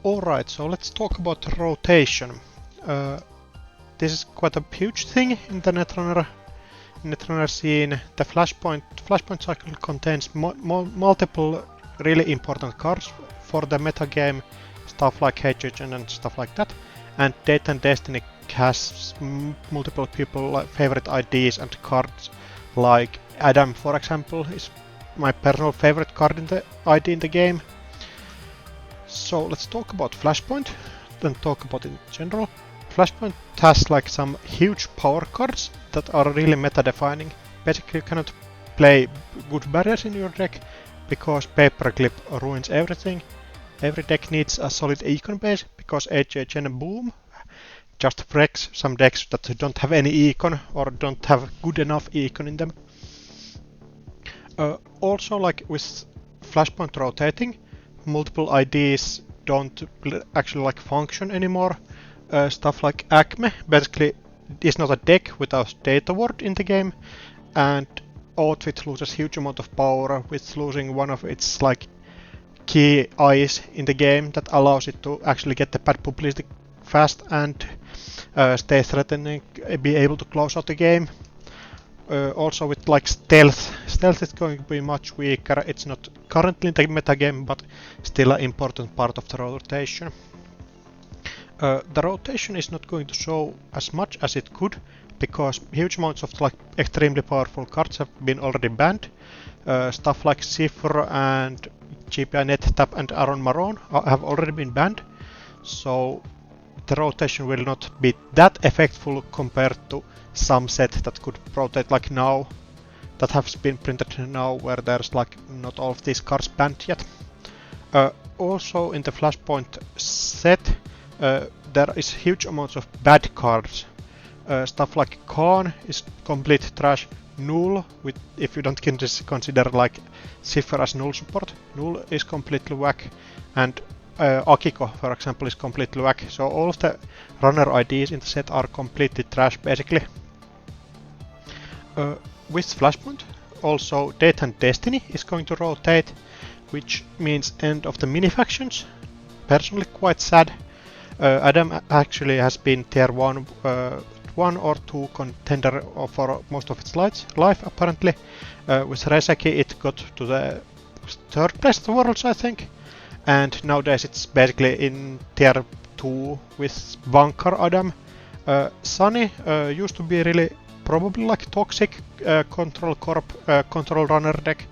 Alright, so let's talk about rotation. This is quite a huge thing in the netrunner scene. The Flashpoint cycle contains multiple really important cards for the metagame, stuff like HHN and stuff like that. And Date and Destiny has multiple people favorite IDs and cards, like Adam, for example, is my personal favorite card in the ID in the game. So let's talk about Flashpoint, then talk about it in general. Flashpoint has like some huge power cards that are really meta-defining. Basically you cannot play good barriers in your deck because Paperclip ruins everything. Every deck needs a solid econ base because HHN and Boom just wrecks some decks that don't have any econ or don't have good enough econ in them. Also, like with Flashpoint rotating, multiple IDs don't actually like function anymore. Stuff like Acme basically is not a deck without data ward in the game, and Outfit loses huge amount of power with losing one of its like key eyes in the game that allows it to actually get the bad publicity fast and stay threatening, be able to close out the game. Also with like stealth is going to be much weaker. It's not currently in the metagame, but still an important part of the rotation. The rotation is not going to show as much as it could because huge amounts of like extremely powerful cards have been already banned. Stuff like Cipher and GPI NetTap and Aaron Maroon have already been banned, so the rotation will not be that effectful compared to some set that could rotate like now, that has been printed now, where there's like not all of these cards banned yet. Also in the Flashpoint set, there is huge amounts of bad cards. Stuff like Khan is complete trash. Null, if you don't consider like Cipher as null support, Null is completely whack, and Akiko, for example, is completely whack. So all of the runner IDs in the set are completely trash, basically. With Flashpoint, also Date and Destiny is going to rotate, which means end of the mini factions. Personally, quite sad. Adam actually has been tier 1 or 2 contender for most of its life, apparently. With Reseki it got to the 3rd place of the worlds, I think. And nowadays it's basically in tier 2 with Vankar Adam. Sunny used to be really probably like toxic control corp, control runner deck,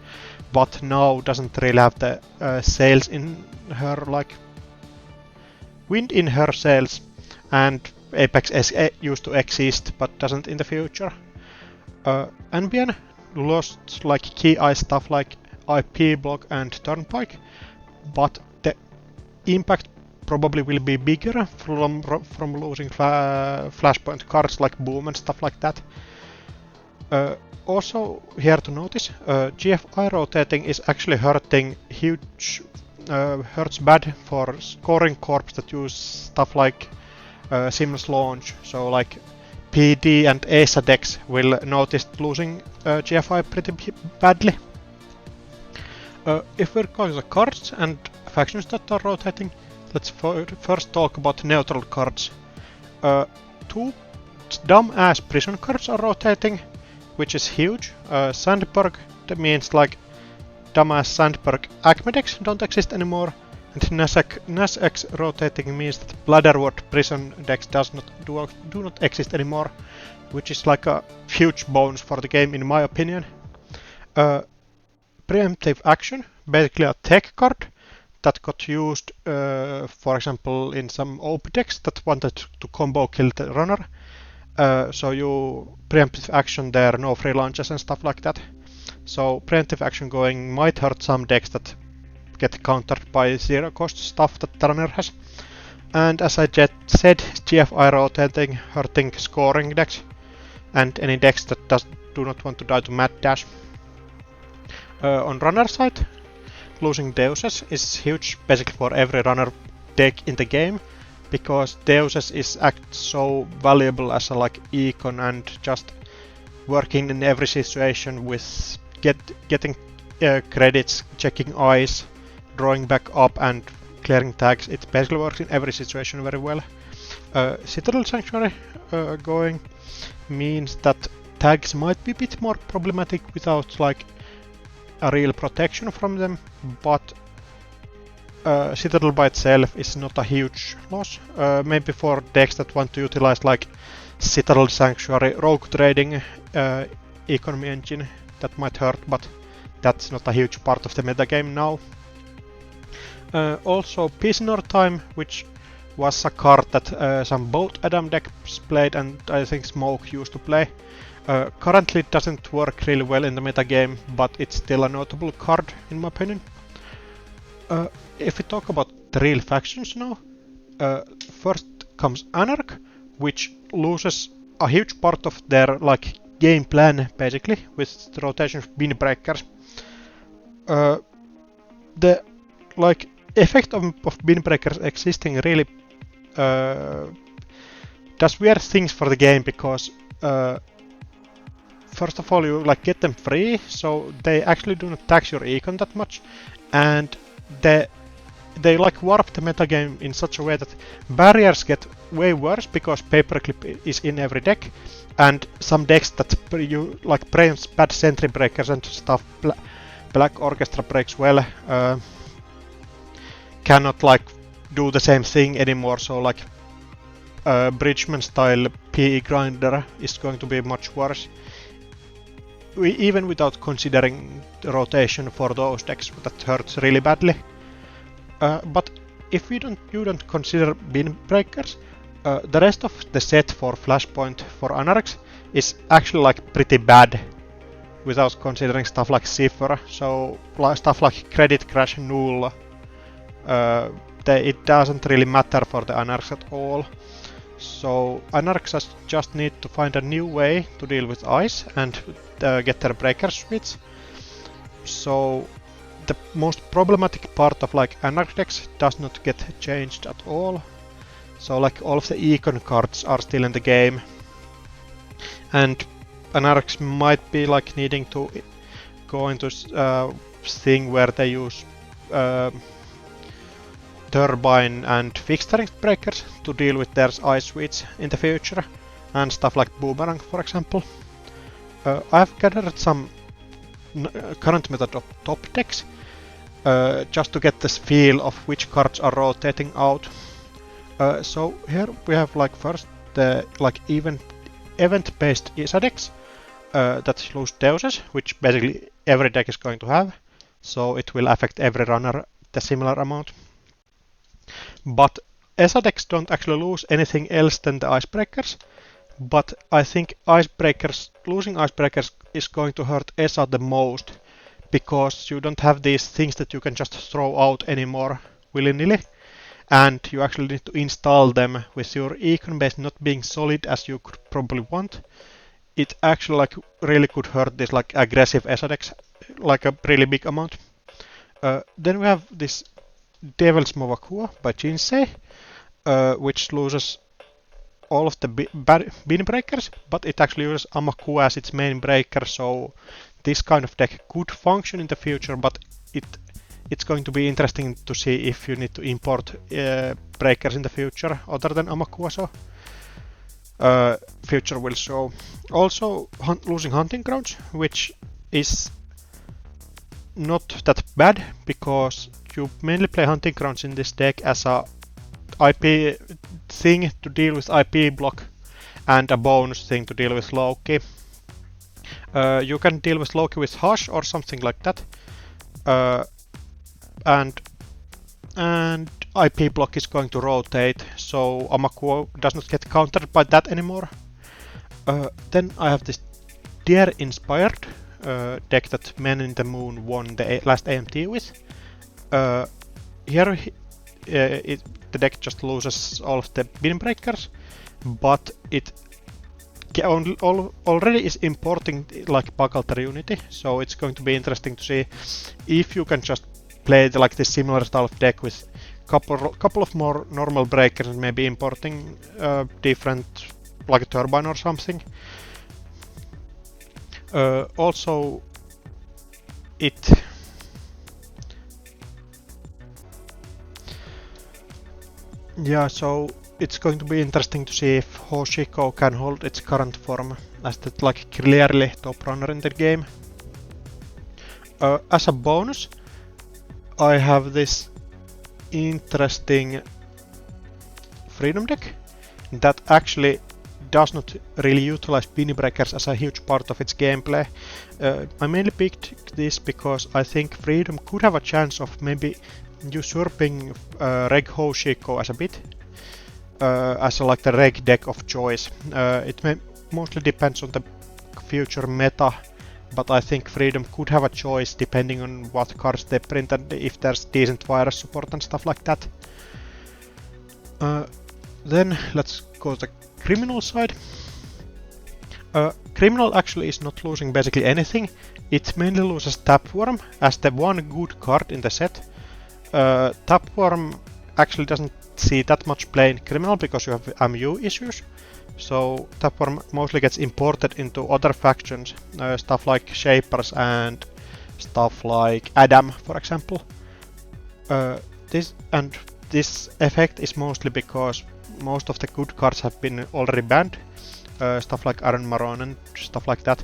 but now doesn't really have the sails in her, like wind in her sails, and Apex used to exist but doesn't in the future. NBN lost like key eye stuff like IP block and Turnpike, but the impact probably will be bigger from losing Flashpoint cards like Boom and stuff like that. Also here to notice, GFI rotating is actually hurting hurts bad for scoring corps that use stuff like seamless launch. So like PD and ASA decks will notice losing GFI pretty badly. If we're going to the cards and factions that are rotating, let's first talk about neutral cards. 2 dumb-ass prison cards are rotating, which is huge. Sandberg, that means like dumbass Sandberg Acme decks don't exist anymore, and NASX rotating means that Bladderward prison decks do not exist anymore, which is like a huge bonus for the game in my opinion. Preemptive action, basically a tech card that got used, for example, in some OP decks that wanted to combo kill the runner. So you preemptive action there, no free launches and stuff like that. So preemptive action going might hurt some decks that get countered by zero cost stuff that the runner has. And as I just said, GFI rotating, hurting scoring decks and any decks that do not want to die to Mad Dash. On runner side, losing Deuses is huge basically for every runner deck in the game, because Deuses is so valuable as a like econ and just working in every situation with getting credits, checking eyes, drawing back up and clearing tags. It basically works in every situation very well. Citadel Sanctuary going means that tags might be a bit more problematic without like a real protection from them, but Citadel by itself is not a huge loss. Maybe for decks that want to utilize like Citadel Sanctuary rogue trading economy engine, that might hurt, but that's not a huge part of the metagame now. Also Prisoner Time, which was a card that some both Adam decks played and I think Smoke used to play. Currently it doesn't work really well in the metagame, but it's still a notable card in my opinion. If we talk about the real factions now, first comes Anarch, which loses a huge part of their like game plan basically with the rotation of Windbreakers. The like effect of Windbreakers existing really does weird things for the game, because first of all you like get them free, so they actually do not tax your econ that much, and they like warp the metagame in such a way that barriers get way worse because paperclip is in every deck, and some decks that you like brains bad sentry breakers and stuff, Black Orchestra breaks well, cannot like do the same thing anymore, so like Bridgman style PE grinder is going to be much worse. Even without considering the rotation for those decks, that hurts really badly. But if you don't consider Windbreakers, the rest of the set for Flashpoint for Anarchs is actually like pretty bad, without considering stuff like Cipher. So stuff like Credit Crash, Null, it doesn't really matter for the Anarchs at all. So Anarchs just need to find a new way to deal with ice and get their breaker suites. So the most problematic part of like Anarch decks does not get changed at all. So like all of the econ cards are still in the game, and Anarchs might be like needing to go into thing where they use turbine and fixed strength breakers to deal with their ice suites in the future, and stuff like Boomerang for example. I've gathered some current meta top decks just to get this feel of which cards are rotating out. So here we have like first the like event-based ISA decks that lose Deuses, which basically every deck is going to have, so it will affect every runner the similar amount. But ESA decks don't actually lose anything else than the Icebreakers, but I think losing Icebreakers is going to hurt ESA the most, because you don't have these things that you can just throw out anymore willy-nilly, and you actually need to install them with your econ base not being solid as you could probably want. It actually like really could hurt this like aggressive ESA decks like a really big amount. Then we have this Devil's Movakua by Jinsei, which loses all of the bin breakers, but it actually uses Amaku as its main breaker, so this kind of deck could function in the future, but it's going to be interesting to see if you need to import breakers in the future other than Amaku, so future will show. Also losing Hunting Grounds, which is not that bad, because you mainly play Hunting Grounds in this deck as a IP thing to deal with IP block and a bonus thing to deal with Loki. You can deal with Loki with Hush or something like that, and IP block is going to rotate, so Amakuo does not get countered by that anymore. Then I have this Deer inspired deck that Men in the Moon won the last AMT with. Here the deck just loses all of the bin breakers, but it already is importing like Bagalter Unity, so it's going to be interesting to see if you can just play like this similar style of deck with couple of more normal breakers and maybe importing different like a turbine or something. Also Yeah, so it's going to be interesting to see if Hoshiko can hold its current form as that like clearly top runner in the game. As a bonus, I have this interesting freedom deck that actually does not really utilize Beanie Breakers as a huge part of its gameplay. I mainly picked this because I think Freedom could have a chance of maybe usurping Reg Hoshiko as a bit, as like the Reg deck of choice. It mostly depends on the future meta, but I think Freedom could have a choice depending on what cards they print and if there's decent virus support and stuff like that. Then let's go to the criminal side. Criminal actually is not losing basically anything. It mainly loses Tapworm as the one good card in the set. Tapworm actually doesn't see that much play in Criminal because you have MU issues. So Tapworm mostly gets imported into other factions, stuff like Shapers and stuff like Adam, for example. This effect is mostly because most of the good cards have been already banned. Stuff like Iron Maron and stuff like that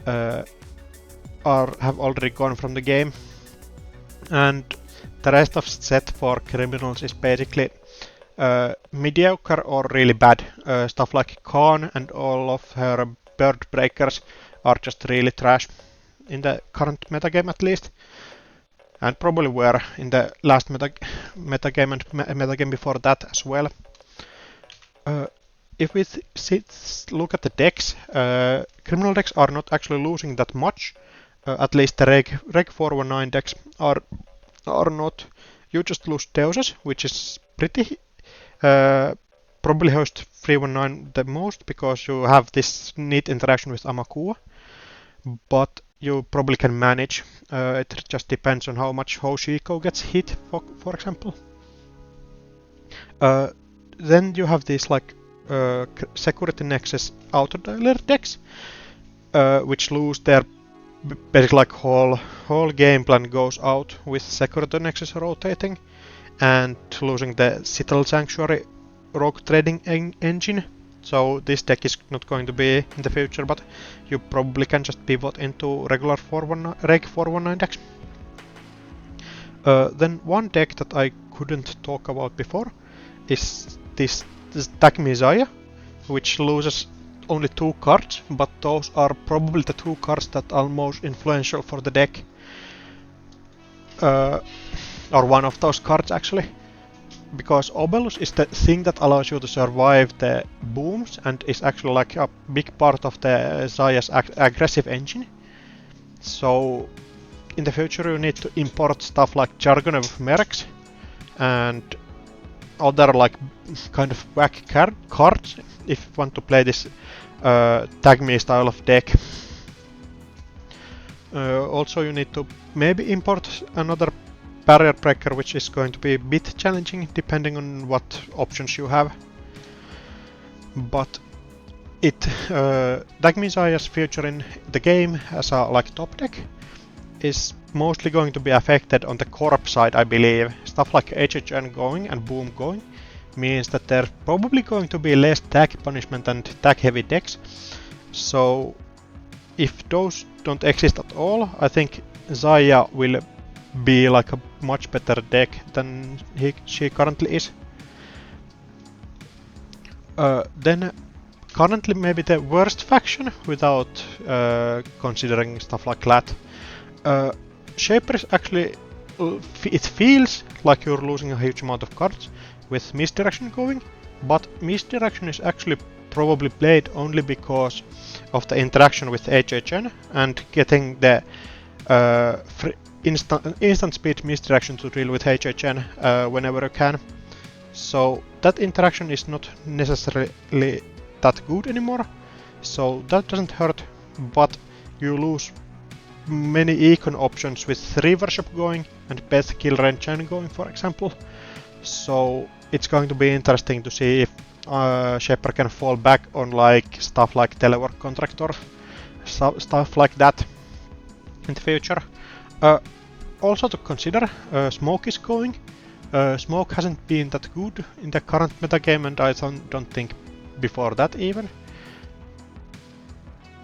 have already gone from the game. And the rest of set for criminals is basically mediocre or really bad. Stuff like Khan and all of her bird breakers are just really trash in the current metagame at least. And probably were in the last metagame and metagame before that as well. If we look at the decks, criminal decks are not actually losing that much. At least the Reg 419 decks are not. You just lose Deuses, which is pretty. Probably host 319 the most because you have this neat interaction with Amakua. But you probably can manage. It just depends on how much Hoshiko gets hit, for example. Then you have these like Security Nexus Autodialer decks, which lose their basically like whole game plan goes out with Security Nexus rotating and losing the Citadel Sanctuary rogue trading engine. So this deck is not going to be in the future, but you probably can just pivot into regular Reg 419 decks. Then one deck that I couldn't talk about before is this Acme Zaya, which loses only 2 cards, but those are probably the 2 cards that are most influential for the deck. Or one of those cards actually. Because Obelus is the thing that allows you to survive the booms and is actually like a big part of the Zaya's aggressive engine. So in the future you need to import stuff like Jargon of Mercs and other like kind of whack cards if you want to play this tag me style of deck. Also you need to maybe import another barrier breaker, which is going to be a bit challenging depending on what options you have. But Dagmi Zaya's future in the game as a like top deck is mostly going to be affected on the corp side, I believe. Stuff like HHN going and Boom going means that there's probably going to be less tag punishment and tag heavy decks. So if those don't exist at all, I think Zaya will be like a much better deck than she currently is. Then currently maybe the worst faction without considering stuff like that. Shapers actually, it feels like you're losing a huge amount of cards with misdirection going, but misdirection is actually probably played only because of the interaction with HHN and getting the instant speed misdirection to deal with HHN whenever you can. So that interaction is not necessarily that good anymore, so that doesn't hurt, but you lose many econ options with Reaver Shop going and Beth Kill Renchen going, for example. So it's going to be interesting to see if Shaper can fall back on like stuff like Telework Contractor, stuff like that in the future. Also to consider, Smoke is going, Smoke hasn't been that good in the current metagame, and I don't think before that even.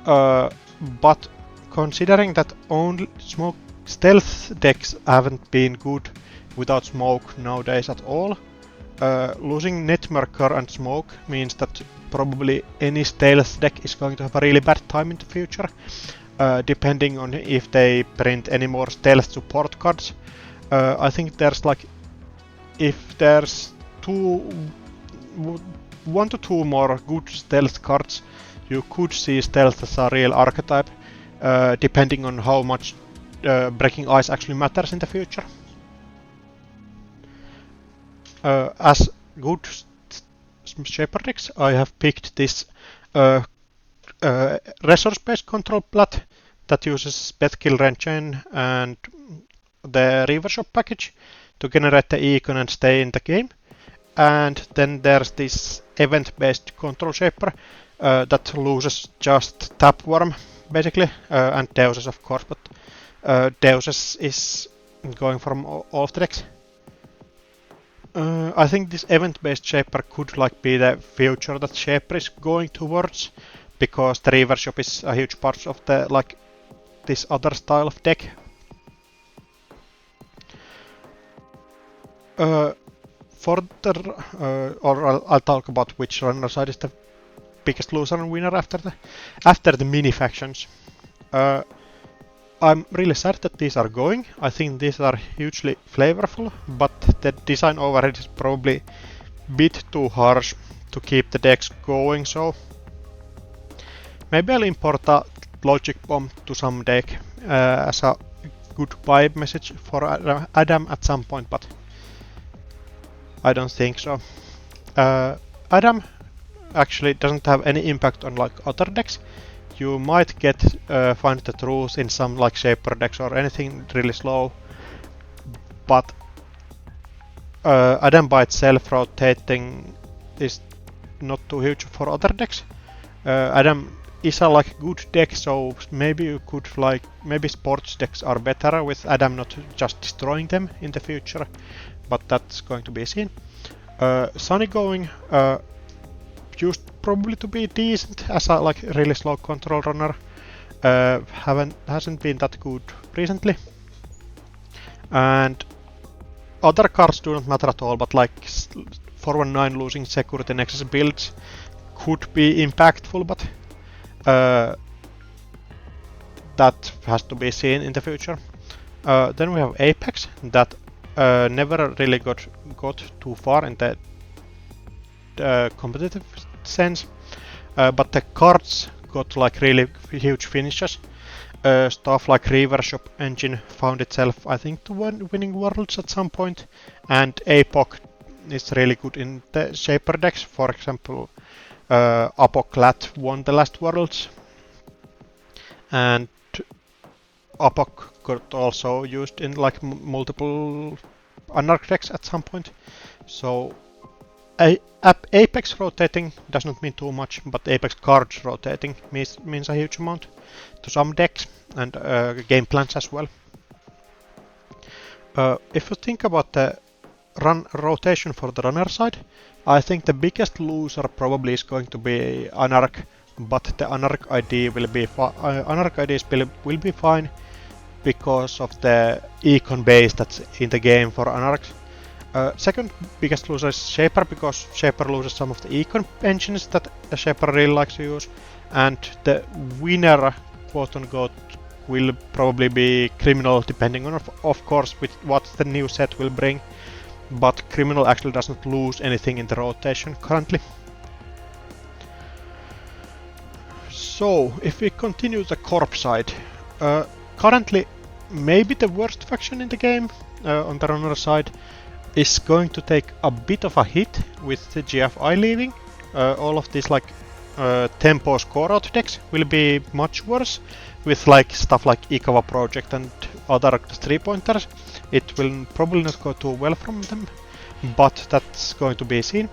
But considering that only smoke stealth decks haven't been good without smoke nowadays at all, losing Netmarker and smoke means that probably any stealth deck is going to have a really bad time in the future, depending on if they print any more stealth support cards. I think there's like, if there's 1 to 2 more good stealth cards, you could see stealth as a real archetype, depending on how much breaking ice actually matters in the future. As good Shaper decks, I have picked this resource-based control plat that uses Bethkill Renchain and the River Shop package to generate the econ and stay in the game. And then there's this event-based control shaper that loses just Tapworm, basically, and Deuses, of course, but Deuses is going from all of the decks. I think this event-based shaper could like be the future that shaper is going towards, because the River Shop is a huge part of the like this other style of deck. Further, or I'll talk about which runner side is the biggest loser and winner after the mini factions. I'm really sad that these are going. I think these are hugely flavorful, but the design overhead is probably a bit too harsh to keep the decks going, so maybe I'll import a Logic Bomb to some deck as a good vibe message for Adam at some point, but I don't think so. Adam actually doesn't have any impact on like other decks. You might find the truth in some like Shaper decks or anything really slow, but Adam by itself rotating is not too huge for other decks. Adam is a like good deck, so maybe you could like, maybe sports decks are better with Adam not just destroying them in the future, but that's going to be seen. Sunny going used probably to be decent as a like really slow control runner. Hasn't been that good recently. And other cards do not matter at all, but like 419 losing security nexus builds could be impactful, but that has to be seen in the future. Then we have Apex that never really got too far in the competitive sense, but the cards got like really huge finishes. Stuff like River Shop engine found itself, I think, to winning worlds at some point, and Apoc is really good in the Shaper decks. For example, Apoclat won the last worlds, and Apoc got also used in like multiple Anarch decks at some point. So Apex rotating does not mean too much, but Apex cards rotating means a huge amount to some decks and game plans as well. If you think about the rotation for the runner side, I think the biggest loser probably is going to be Anarch, but the Anarch ID will be Anarch IDs will be fine because of the econ base that's in the game for Anarch. Second biggest loser is Shaper, because Shaper loses some of the econ engines that the Shaper really likes to use, and the winner, quote unquote, will probably be Criminal, depending on of course with what the new set will bring, but Criminal actually doesn't lose anything in the rotation currently. So if we continue the Corp side, currently maybe the worst faction in the game on the runner side is going to take a bit of a hit with the GFI leaving. All of these like tempo score out decks will be much worse with like stuff like Ikawa Project and other 3-pointers. It will probably not go too well from them, but that's going to be seen.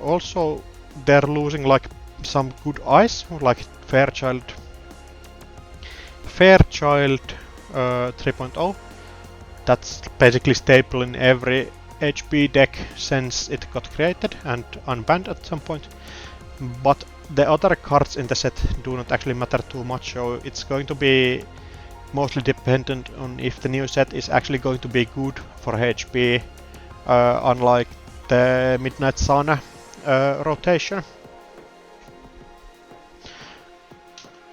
Also, they're losing like some good eyes, like Fairchild 3.0. That's basically staple in every HP deck since it got created and unbanned at some point, but the other cards in the set do not actually matter too much, so it's going to be mostly dependent on if the new set is actually going to be good for HP, unlike the Midnight Sun rotation.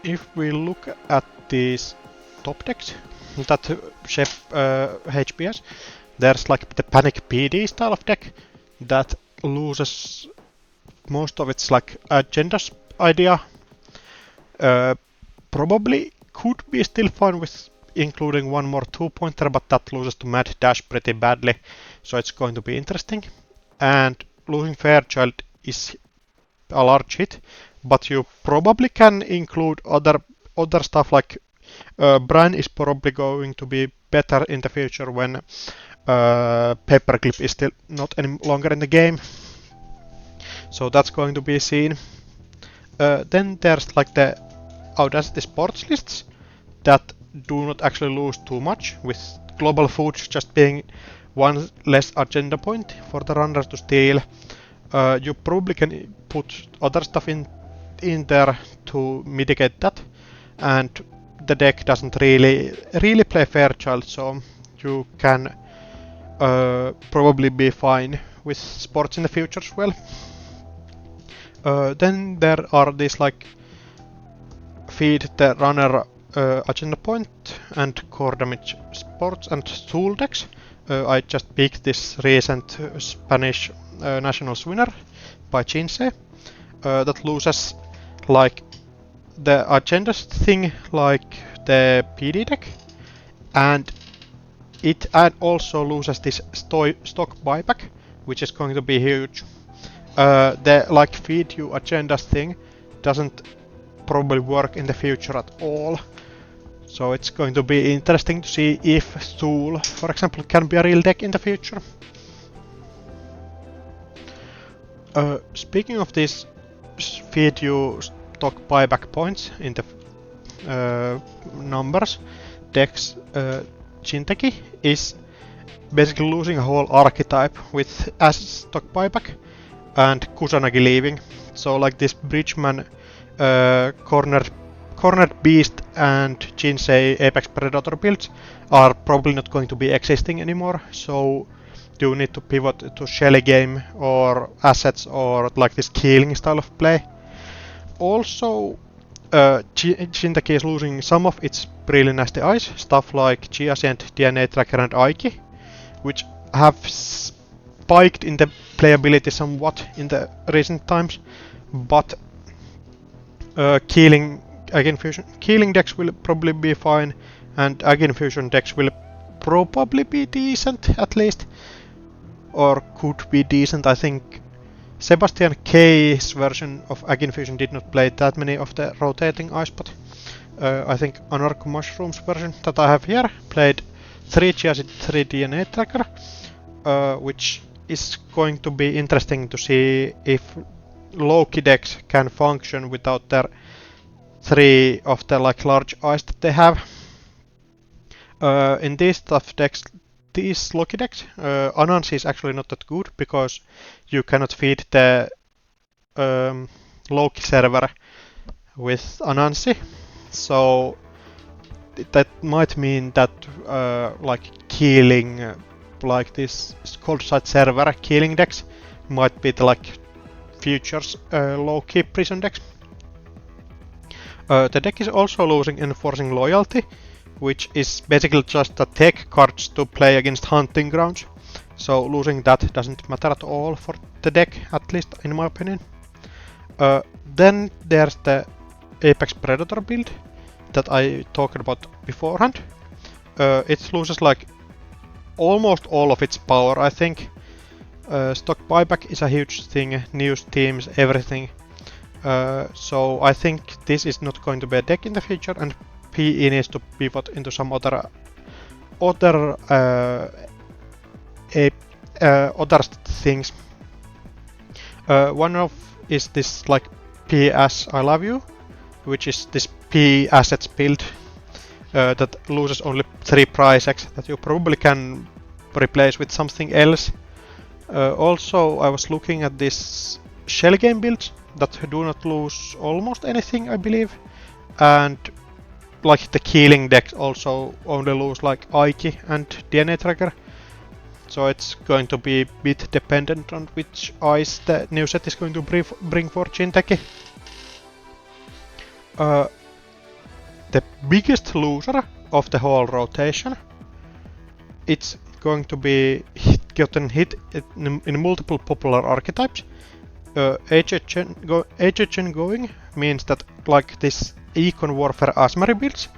If we look at these top decks that shape HPS, there's like the Panic PD style of deck that loses most of its like agendas idea. Probably could be still fine with including one more 2-pointer, but that loses to Mad Dash pretty badly, so it's going to be interesting. And losing Fairchild is a large hit, but you probably can include other stuff like Bran is probably going to be better in the future when Paperclip is still not any longer in the game. So that's going to be seen. Then there's like the Audacity Sports lists that do not actually lose too much, with Global Foods just being one less agenda point for the runners to steal. You probably can put other stuff in there to mitigate that, and the deck doesn't really play Fairchild, so you can probably be fine with sports in the future as well. Then there are these like feed the runner agenda point and core damage sports and tool decks. I just picked this recent Spanish Nationals winner by Jinsei that loses like the agendas thing like the PD deck, and it also loses this stock buyback, which is going to be huge. The like feed you agendas thing doesn't probably work in the future at all, so it's going to be interesting to see if Stool, for example, can be a real deck in the future. Speaking of this feed you stock buyback points in the numbers decks, Jinteki is basically losing a whole archetype with as stock buyback and Kusanagi leaving. So like this Bridgeman, Cornered Beast and Jinsei Apex Predator builds are probably not going to be existing anymore, so you need to pivot to Shelly game or assets or like this killing style of play. Also, Jinteki is losing some of its really nasty eyes, stuff like Giascent, DNA Tracker and Aiki, which have spiked in the playability somewhat in the recent times, but killing decks will probably be fine, and Agin Fusion decks will probably be decent at least, or could be decent. I think Sebastian K's version of Agin Fusion did not play that many of the rotating eyes, but I think Anarch Mushrooms version that I have here played 3 Giacid, 3 DNA Tracker, which is going to be interesting to see if Loki decks can function without their 3 of the like large eyes that they have. In these tough decks, these Loki decks, Anansi is actually not that good because you cannot feed the Loki server with Anansi, so that might mean that like killing like this cold side server killing decks might be the like futures Loki prison decks. The deck is also losing Enforcing Loyalty, which is basically just the tech cards to play against hunting grounds, so losing that doesn't matter at all for the deck, at least in my opinion. Then there's the Apex Predator build that I talked about beforehand. It loses like almost all of its power, I think. Stock buyback is a huge thing, news teams, everything. So I think this is not going to be a deck in the future, and PE needs to pivot into some other things. One of is this like PS I Love You, which is this P assets build that loses only 3 price X that you probably can replace with something else. Also, I was looking at this shell game builds that do not lose almost anything, I believe, and like the killing decks also only lose like Aiki and DNA tracker. So it's going to be a bit dependent on which eyes the new set is going to bring for Jinteki. The biggest loser of the whole rotation, it's going to be gotten hit in multiple popular archetypes. HHN going means that like this Econ Warfare Asmari builds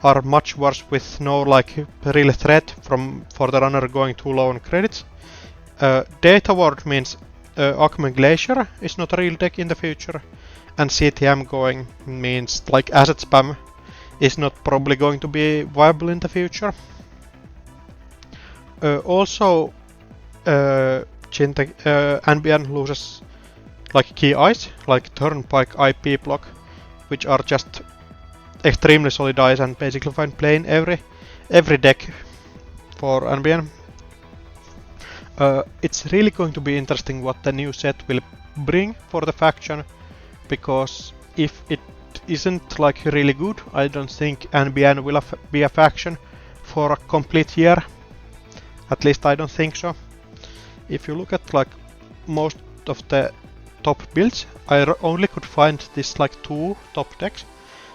are much worse with no like real threat for the runner going too low on credits. Data Ward means Acme Glacier is not a real deck in the future, and CTM going means like asset spam is not probably going to be viable in the future. Also, NBN loses like key eyes, like Turnpike IP block, which are just extremely solid eyes and basically fine playing every deck for NBN. It's really going to be interesting what the new set will bring for the faction, because if it isn't like really good, I don't think NBN will be a faction for a complete year. At least I don't think so. If you look at like most of the top builds, I only could find this like 2 top decks.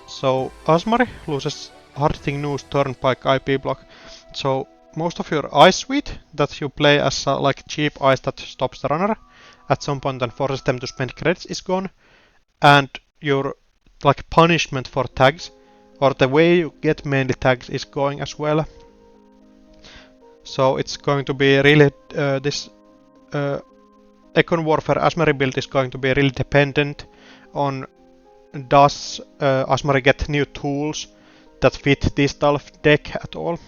So Asmari loses Harding News Turnpike IP block. So most of your ice suite that you play as like cheap ice that stops the runner at some point and forces them to spend credits is gone, and your like punishment for tags, or the way you get mainly tags, is going as well. So it's going to be really this Econ Warfare Asmari build is going to be really dependent on does Asmari get new tools that fit this style of deck at all.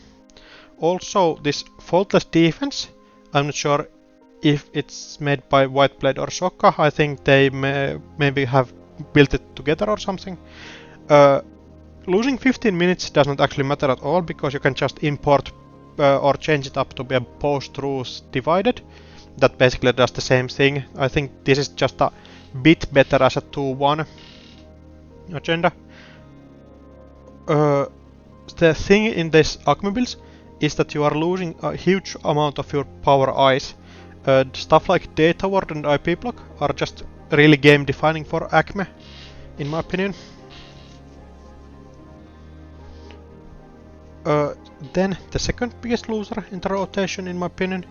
Also, this faultless defense, I'm not sure if it's made by Whiteblade or Sokka. I think they maybe have built it together or something. Losing 15 minutes doesn't actually matter at all, because you can just import or change it up to be a post-truth divided. That basically does the same thing. I think this is just a bit better as a 2-1 agenda. The thing in this Acme builds is that you are losing a huge amount of your power eyes. Stuff like Data Ward and IP block are just really game defining for Acme, in my opinion. Then the second biggest loser in the rotation, in my opinion,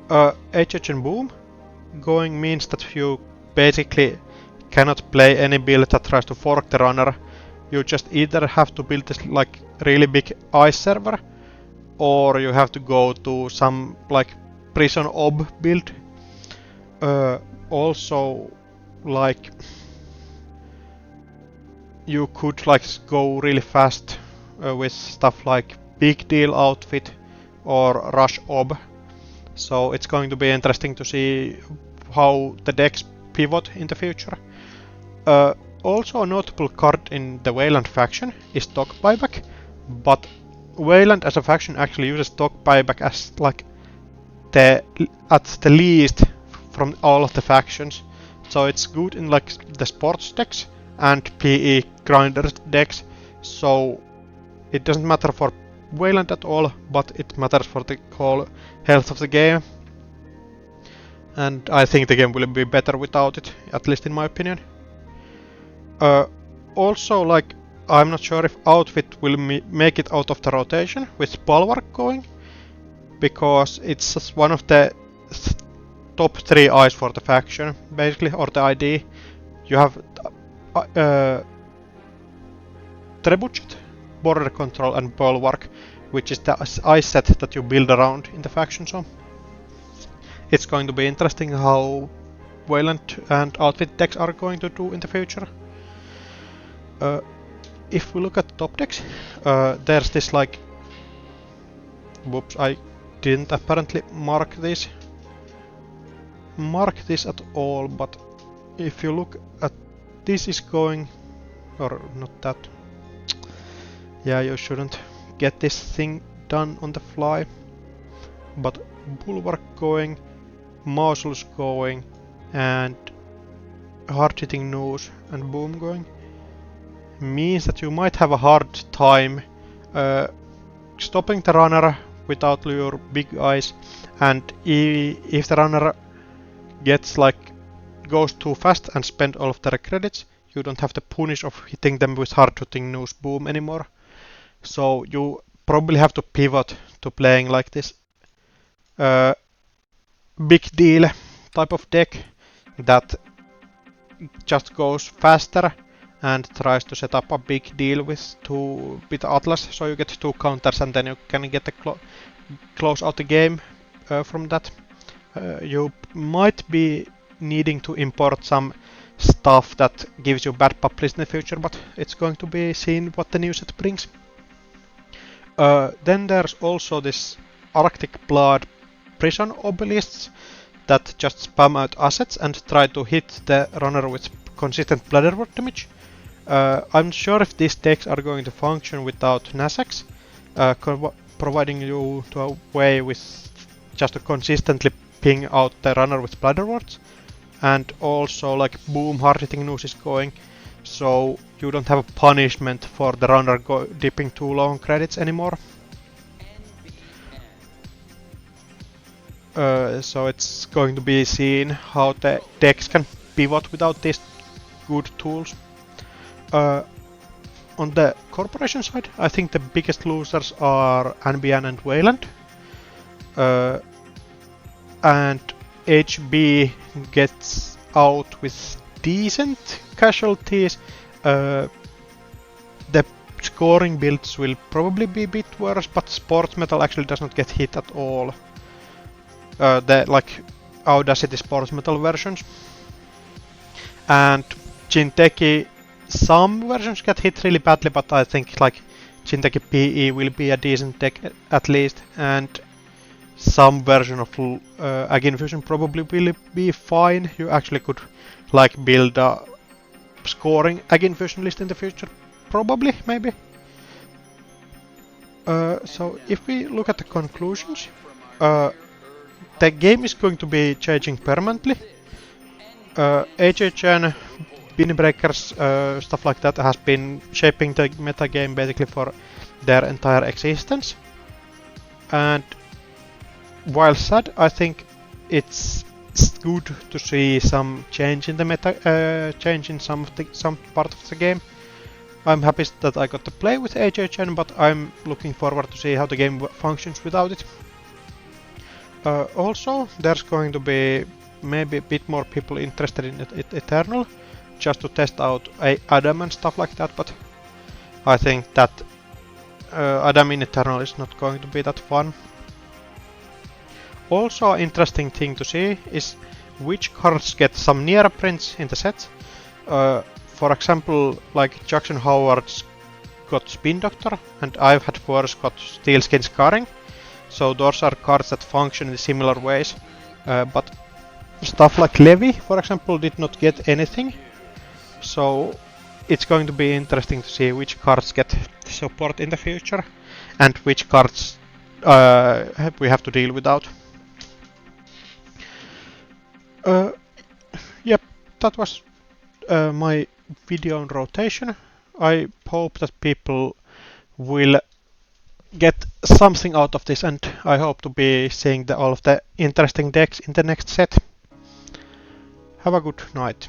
HHN Boom going means that you basically cannot play any build that tries to fork the runner. You just either have to build this like really big ice server, or you have to go to some like prison ob build. Also, like you could like go really fast with stuff like big deal outfit or rush ob. So it's going to be interesting to see how the decks pivot in the future. Also a notable card in the Weyland faction is stock buyback, but Weyland as a faction actually uses stock buyback as like at the least from all of the factions. So it's good in like the sports decks and PE grinders decks. So it doesn't matter for Weyland at all, but it matters for the whole health of the game. And I think the game will be better without it, at least in my opinion. Also, like, I'm not sure if outfit will make it out of the rotation with Bulwark going, because it's just one of the top 3 eyes for the faction, basically, or the ID. You have Trebuchet, Border Control and Bulwark, which is the ice set that you build around in the faction zone. It's going to be interesting how Weyland and outfit decks are going to do in the future. If we look at top decks, there's this like... Whoops, I didn't apparently mark this at all, but if you look at this is going... or not that... Yeah, you shouldn't get this thing done on the fly. But Bulwark going, Mausoleus going, and hard-hitting nose and boom going, means that you might have a hard time stopping the runner without your big eyes, and if the runner gets goes too fast and spend all of their credits, you don't have the punish of hitting them with hard-hitting nose boom anymore. So you probably have to pivot to playing like this big deal type of deck that just goes faster and tries to set up a big deal with Atlas, so you get 2 counters and then you can get close out the game from that. You might be needing to import some stuff that gives you bad publicity in the future, but it's going to be seen what the new set brings. Then there's also this Arctic Blood prison obelisks that just spam out assets and try to hit the runner with consistent bladderwort damage. I'm sure if these decks are going to function without Nasax, providing you to a way with just to consistently ping out the runner with bladderworts, and also boom hard-hitting noose is going, so you don't have a punishment for the runner dipping too low on credits anymore. So it's going to be seen how the decks can pivot without these good tools. On the corporation side, I think the biggest losers are NBN and Weyland. And HB gets out with decent casualties. The scoring builds will probably be a bit worse, but Sports Metal actually does not get hit at all. The Audacity Sports Metal versions. And Jinteki, some versions get hit really badly, but I think Jinteki PE will be a decent deck at least, and some version of Ag Infusion probably will be fine. You actually could build a scoring Ag Infusion list in the future, probably, maybe. So if we look at the conclusions, the game is going to be changing permanently. HHN, Binbreakers, stuff like that has been shaping the metagame basically for their entire existence. And while sad, I think it's good to see some change in the meta, change in some part of the game. I'm happy that I got to play with HHN, but I'm looking forward to see how the game functions without it. Also, there's going to be maybe a bit more people interested in Eternal, just to test out Adam and stuff like that, but I think that Adam in Eternal is not going to be that fun. Also, an interesting thing to see is which cards get some near prints in the set. For example, Jackson Howard's got Spin Doctor, and I've had Force got Steelskin Scarring. So those are cards that function in similar ways. But stuff like Levi, for example, did not get anything. So it's going to be interesting to see which cards get support in the future, and which cards we have to deal without. Yep, that was my video on rotation. I hope that people will get something out of this, and I hope to be seeing all of the interesting decks in the next set. Have a good night.